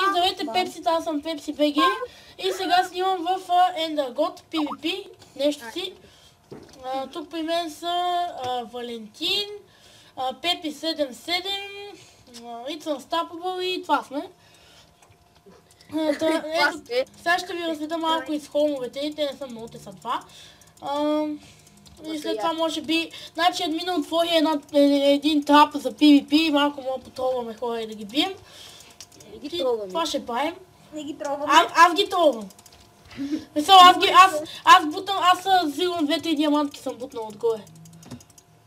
И здравейте, пепсите, аз съм Пепси БГ. И сега снимам в Endergod PvP, нещо си. Тук при мен са Валентин, Пепи 77, It's Unstoppable и това сме. Сега ще ви разведа малко из холмовете, те не са много, те са два. И след това може би, значи админа отвори един трап за PvP и малко мога потролваме хора и да ги бием. Това ще правим. Не ги тролваме. Аз ги тролвам. Мисъл, аз бутам, аз взимам 2-3 диамантки съм бутнал отгоре.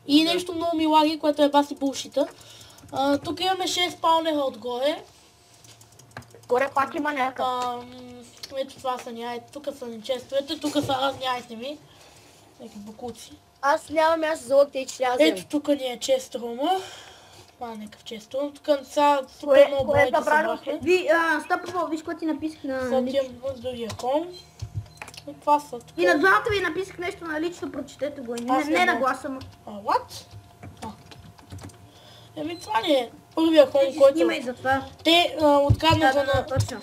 И нещо много ми лаги, което е баси булшита. Тук имаме 6 спаунера отгоре. Горе пак има някакъв. Ето това са ни, тук са ни честовете, тук са разни айтеми. Някакви бакуци. Аз нямам място за лъкта и че трябва да взема. Ето тук ни е чест рума. Това е някакъв чест рум. Тук сега супер много бройки събрахме. Стъпва, виж какво ти написах на Сега лично. отивам с другия хом. Това са тук. И на двамата ви написах нещо на лично, прочетете го. Не на гласа му. What? Еми това ли е първия хом, който... Снимай за това. Те откраднаха на... Точно.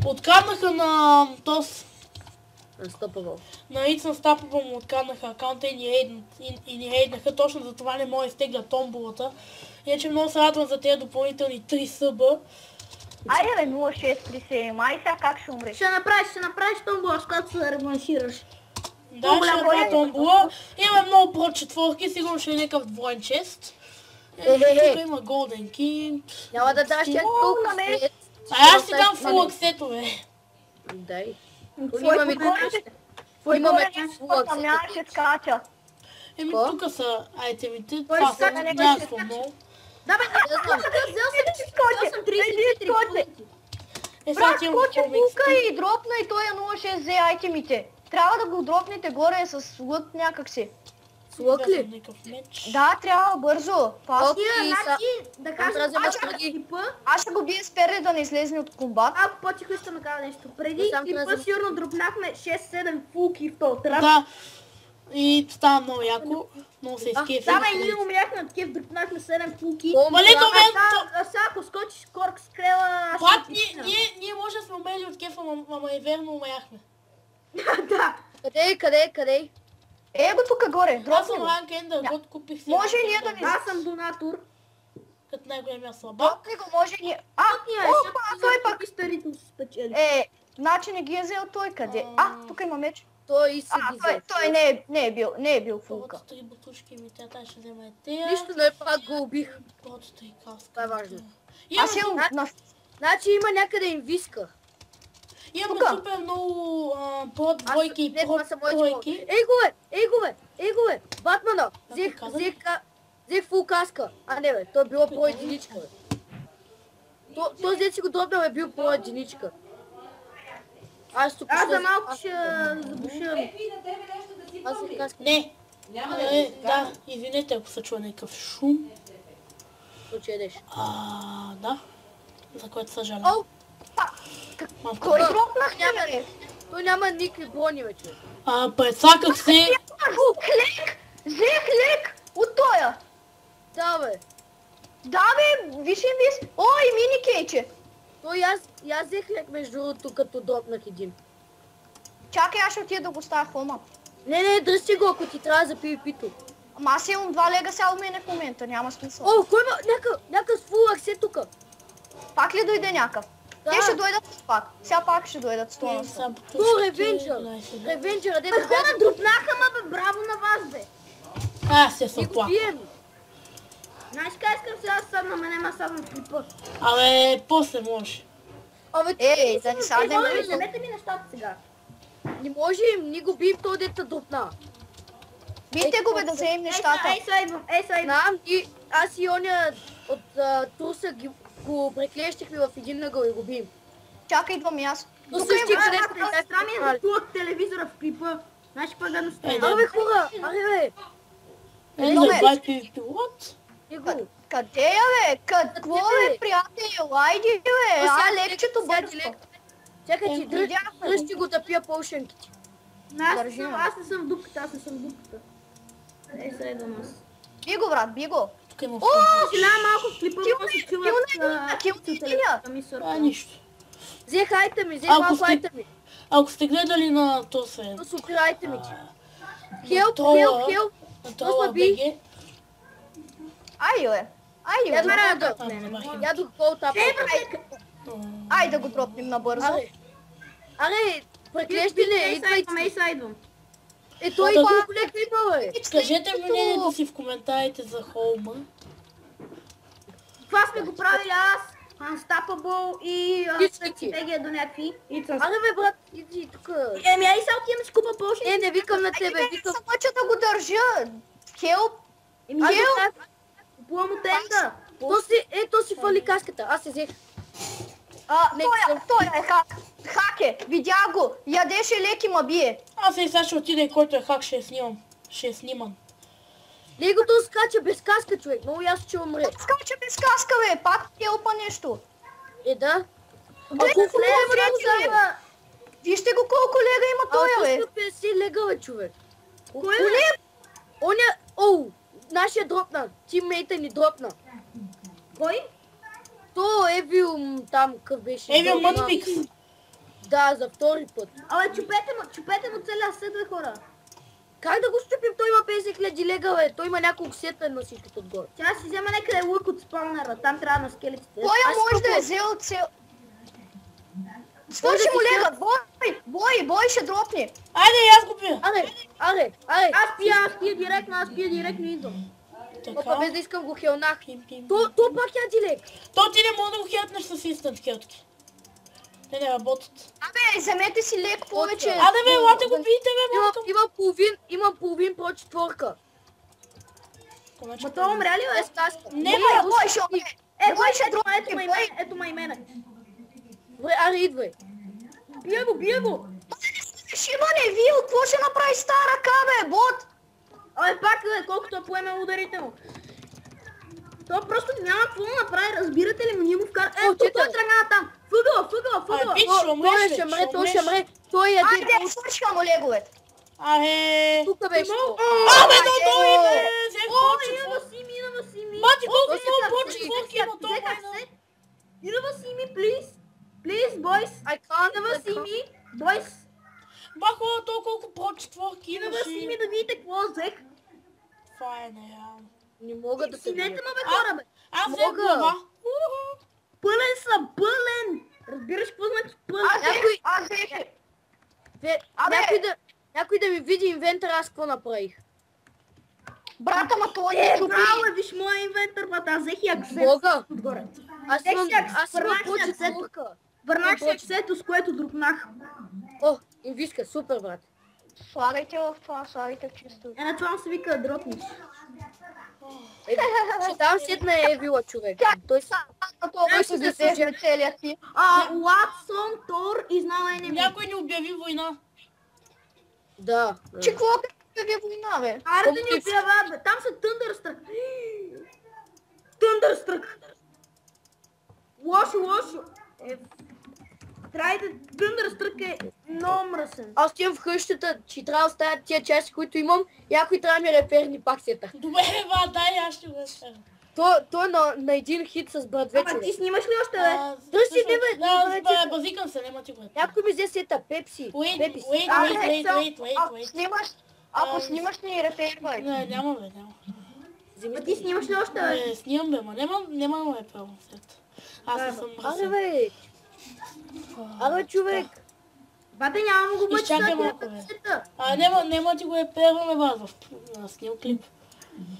Откраднаха на... ТОС. Unstoppable. На It's Unstoppable му откраднаха акаунта и ни рейднаха. Точно за това не мога да изтегля томболата. Иначе много се радвам за тези допълнителни 3 съба. Айде бе, 0637, ай сега как ще умреш? Ще направиш томбола, с която се реваншираш. Да, ще направя томбола. Имаме много про четворки, сигурно ще е някакъв двоен чест. Тук има Golden Key. Няма да даш чак тук. Аз си дам фул аксетове. Дай. Имаме Нямаше скача. Еми тук са айтемите, това са някакво много. Да бе, взел съм 34 пъти. Брат, скочи пулка и дропна и той е 06 взе айтемите. Трябва да го дропнете горе с лък някакси. С лък ли? Да, трябва бързо. Да кажем, аз ще го бия с пере да не излезне от комбат. Ако по-тихо искам да кажа нещо. Преди клипа сигурно дропнахме 6-7 фулки в този трап. Да. И става много яко. Много се изкефи. Да, бе, ние умряхме от кеф, дропнахме 7 фулки. Вали до мен! Сега ако скочиш корк с крела... Брат, ние може да сме умели от кефа, ама и верно умряхме. Да. Къде? Его тук горе, Аз съм дропни го. ранг Endergod, купих си. Може и ние да не... Аз съм донатор. Като най-големия слабак. Дропни го, може и ние... Опа, той пак... Значи не ги е взел той къде. Тук има меч. Той и се ги взе. Той не е бил фулка. Първата 3 бутушки ми, тя ще взема и тея. Нищо не пак го убих. Първата 3 каска. Това е важно. Аз имам... Значи има някъде инвиска. Имаме супер много прод двойки и прод тройки. Ей го бе! Батмана! Взех фул каска. Не бе, той е било по единичка бе. Този дет си го дропнал е бил по единичка. Аз за малко ще забушам. Аз взех каска. Не. Да, извинете ако се чува някакъв шум. Почедеш. Да. За което съжалявам. Кой дропнахте бе? Той няма никакви брони вече. Прецаках се. Взех лек от тоя. Да бе. Да бе, виж. Ой, мини кейче. Той аз взех лек между другото като дропнах един. Чакай, аз ще отида да го ставя хома. Не, дръсти го, ако ти трябва за PvP-то. Ама аз имам 2 лега сега у мене в момента, няма смисъл. Кой има някакъв фул аксе тука? Пак ли дойде някакъв? Да. Те ще дойдат пак. Сега пак ще дойдат 100 на 100. Ревенджър, дето Хора, дропнаха ма бе, браво на вас бе. Аз я ти съм го плак. бием. Знаеш как искам сега да садна, ама няма садна в клипа. После може. Да ни саднем. Вземете ми нещата сега. Не можем, ни го бием този дета дропна. Бийте го бе да вземем нещата. Ей, знам, аз и оня от труса го преклещихме в един ъгъл и го бием. Чакай, идвам и аз. Но същия където сестра ми е затлувах телевизора в клипа. Значи пък да настоя. Абе хора, бе. What? Къде я бе? Какво бе, приятел? Айди бе, лекчето бързо. Чакай ти, дръжти го да пия полшенките. Аз не съм в дупката, сега идвам аз. Би го, брат, би го. Тук има О, малко в клипа, може да се чуват нищо. Взех айтеми, взех малко айтеми. Ако сте гледали на този... То супер айтемите. на Хелп, трола, хелп, хелп. на То трола слаби. БГ. Айде, бе. Айде, Я бе. мера да. забравих. Я до гол тапа. Айде да го дропнем набързо. Аре, преклещи ли? Идвам. Е, той Да. колко лека има, бе? Кажете мнението си в коментарите за холма. Това сме го правили аз, Unstoppable и Всички. стратегия до някакви. Аре, бе, брат, иди тук. Еми, ай сега отиваме с купа Potion. Не викам на тебе, викам. Само, че да го държа. Хелп. Еми, Аз хел, да купувам от тента. то си фали каската. Аз се взех. Той е хак. Хак е. Видях го. Ядеше леки ма бие. Аз сега ще отида и който е хак ще я снимам. Ще я снимам. Негото скача без каска, човек. Много ясно, че умре. Скача без каска, бе. Пак хелпа нещо. Е, да. Гледай колко колко лева лега има? има. Вижте го колко лега има той, бе. А, 50 лега, бе, човек. Кой е? Оня, нашия дропна. Тиммейта ни дропна. Кой? То Евил там къв беше. Евил Дропна. Мънпикс. Да, за втори път. Абе, чупете му целия съд, бе, хора. Как да го щупим? Той има 50 000 лега, бе. Той има няколко сета на всичкото отгоре. Сега си взема някъде лук от спаунера, там трябва на скелетите. Той Аз може да какво? е взел цел... Свърши му лега. Бой ще дропне. Айде, аз го пия. Аре. Аз пия директно идвам. Опа, Така. без да искам го хелнах. Пим. То пак яди лек. То ти не може да го хелтнеш с инстант хелтки. Те не работят. Абе, вземете си лек повече. Аде бе, лате го пийте бе, малко. Имам половин про четворка. Ма той умря ли, бе? Без каска. Не, Бой, бой ще умре. Бой ще ето дропне. ма и Бой. мене, ето ма и мене. Добре, аре, идвай. Бия го! Шибане, Вил, какво ще направи с тази ръка, бе, бот? Абе, пак, бе, колкото поеме ударите му. То просто няма какво да направи, разбирате ли, ние му вкара... Ето, той тръгна там. Въгъла. Пич, ще умреш, Той бе, ще мре, той умреш. ще мре. Той яди. Айде, свършиха му леговете. Аре. Тук беше. Абе, но той бе, взех почет. Инава си ми. Мати, колко Той си много така, почет форки има то, майна. Инава си ми, please, boys. I can't. Инава си ми, boys. Бахо, то колко почетворки Инава си ми имаше. да видите какво взех. Това е нереално. Не мога да се Синете вия. ма, бе, хора, бе. Аз взех Мога. глава. Пълен съм, пълен. Разбираш какво значи пълен? Аз взех. Абе. Някой да ми види инвентър, аз какво направих. Брата, ма той не чупи. Браво, бе, виж моя инвентър, бата. Аз взех и аксет Мога. отгоре. Аз Взех имам си акс, почет върнах си четворка. Върнах си аксето, с което дропнах. О, инвиска, супер, брат. Слагайте в това, слагайте в чисто. На това се вика да дропнеш. Ще дам сет на Евила, човек. Той са... Той ще засегне целият си. Watson Thor is now enemy. Някой ни обяви война. Да. Че какво е война, бе? Аре да ни обявяват, бе. Там са Thunderstruck. Thunderstruck. Лошо. Трябва да... Thunderstruck е много мръсен. Аз отивам в къщата, че трябва да оставя тия части, които имам, и някой трябва да ми реперни пак сета. Добре, ба, дай, аз ще го реша. Той е на един хит с брат Ама вече. ти снимаш ли още, бе? Търси, не, бе, не, бе, Да, базикам се, няма ти го. Някой ми взе сета, Пепси. Wait. Ако снимаш ни репейрвай. Не, няма бе, няма. Ама ти снимаш ли още, бе? Не, снимам бе, ма няма да ме право след. Аз не съм Аре, мръсен. бе. Аре, човек. Бате, няма му го бъде Изчакай малко, бе. Няма ти го реперваме, база, на сним клип.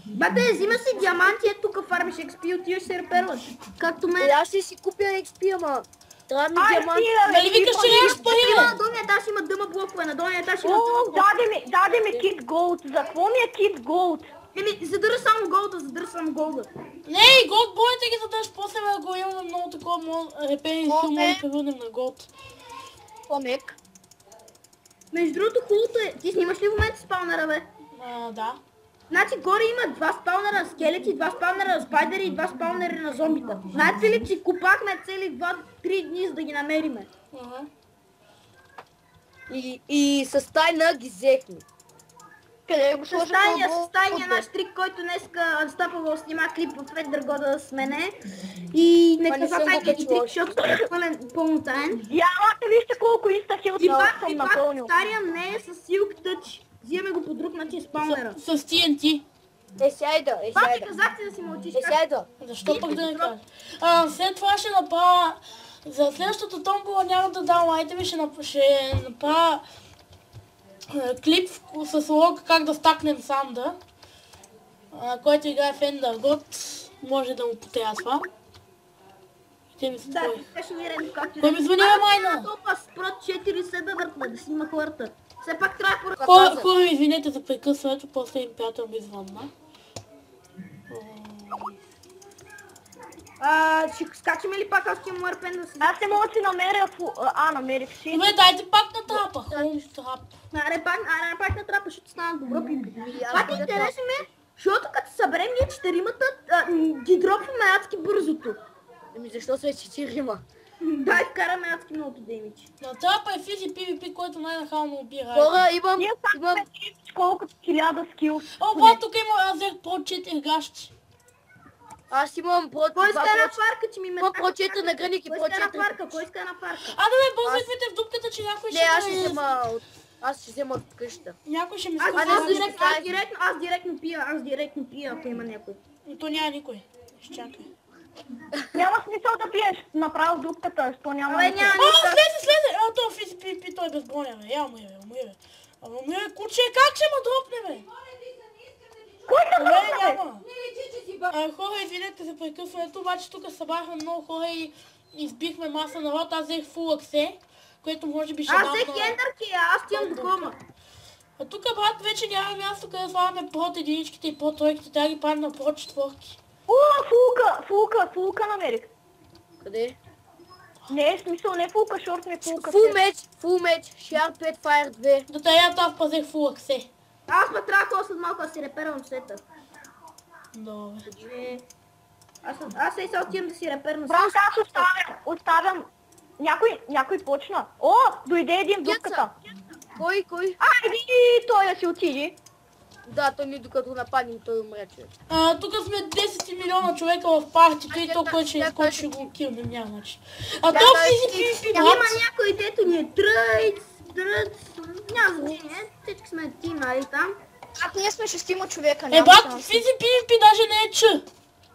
Бате, взима си диаманти, ето тук фармиш XP, отиваш се реперваш. Както мен. Аз ще си купя XP, ама. Трябва ми диамант. Нали викаш, че нямаш пари, Има бе? на долния етаж има дъма блокове, на долния етаж има О, дъма блокове. даде ми кит голд. За какво ми е кит голд? Еми, задържа само голда. Не, голд боите ги задаш, после бе, го имаме много такова реперинг хил, може да превърнем на голд. Помек. Между другото, хубавото е, ти снимаш ли в момента спаунера, бе? Да. Значи горе има 2 спаунера на скелети, 2 спаунера на спайдери и 2 спаунера на зомбита. Знаете ли, че купахме цели 2-3 дни, за да ги намериме? Ага. И с тайна ги взехме. Къде го сложа? С тайния наш трик, който днеска Анстапъл снима клип в Федър Года с мене. И не каза тайния трик, защото е пълно таен. Ямате, вижте колко инстахилс И пак съм напълнил. повтарям, не е с Silk Touch. Взимаме го по друг начин спаунера. С TNT. Сяйда, Това ти казахте да си мълчиш. сяйда. Защо пък да не кажа? След това ще направя... За следващата томбола няма да дам айтеми, ще направя клип с лог как да стакнем санда, който играе в Ender God. Може да му потрясва. Ще ми се Да, твой. беше уверен както... Кой ми звъни, бе, майна? Толкова с прот 4 седа въртна, да снима хората. Все пак трябва да Хора, извинете за прекъсването, после им приятел ми звънна. Ще скачаме ли пак, аз ще имам Warpen да се... Аз не мога да си намеря... намерих си. Добре, дайте пак на трапа. Хоум трап. Аре пак на трапа, ще стана добро пиби. Това ти интересно ме, защото като съберем ние четиримата, ги дропваме адски бързото. Ами защо сме 4? Дай вкараме адски многото демидж. На трапа е физи PvP, който най-нахално убира. Хора, имам... Ние сме колкото 1000 скил. О, брат, тук има Азер Pro 4 гащи. Аз имам про... Кой иска една фарка, че ми Има прочета на граник и Кой иска една прочета... фарка, кой иска една фарка? Да ме бълзахвате в дупката, че някой Не, ще аз ще ме... взема от... Аз ще взема от къща. Някой ще ми Аз скъса. директно пия, ако има някой. То няма никой. Изчакай. Няма смисъл да пиеш направо в дупката, що няма... Абе, няма О, нищо. слезе! То физи PvP, той е безбронен, бе. Я му е. Ама му е куче, как ще ме дропне, бе? Кой се Добре, дропна, бе? няма. Хора, извинете за прекъсването, обаче тук събрахме много хора и избихме маса народ. Аз взех фул аксе, което може би ще дам Аз взех на... ендърки, аз тям до кома. А тук, брат, вече няма място, къде слагаме прот единичките и прот тройките, трябва да ги правим на прот четворки. О, фулка намерих. Къде? Не е смисъл, не фулка шорт, не фулка. Фул меч, Sharp 5, Fire 2. Да тая аз пазех фул аксе. Аз ме трябва след малко да си репервам сета. Добре. Аз сега отивам да си реперна Брат, аз оставям. Някой почна. О, дойде един в дупката. Кой? Айди, той да си отиди. Да, той ни докато нападнем, той умре, човек. Тук сме 10 милиона човека в партито и то, който ще го килнем, няма начин. То физи PvP, Има брат. някой, дето ни е тръц, няма значение, всички сме тим, нали там. Ако ние сме 6 човека, Брат, физи PvP даже не е ч.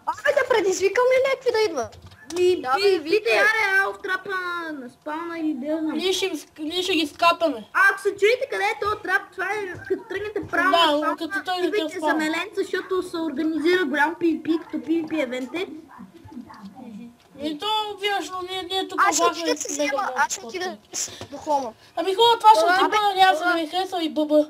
Абе да предизвикам ли някакви да идват? Вите, аре, ало в трапа на спална или да знам. Ние ще ги скапаме. Ако се чуете къде е този трап, това е като тръгнете право Да, на спална, като той идвайте дете за спална. меленца, защото се организира голям PvP, като PvP евенте. И то, виж, но ние тук Аз ще бахме отида да се мега взема, много аз ще отида до хома. Ами хора, това ще Хора, отида, надявам се да хора. ви хареса и бъбъ.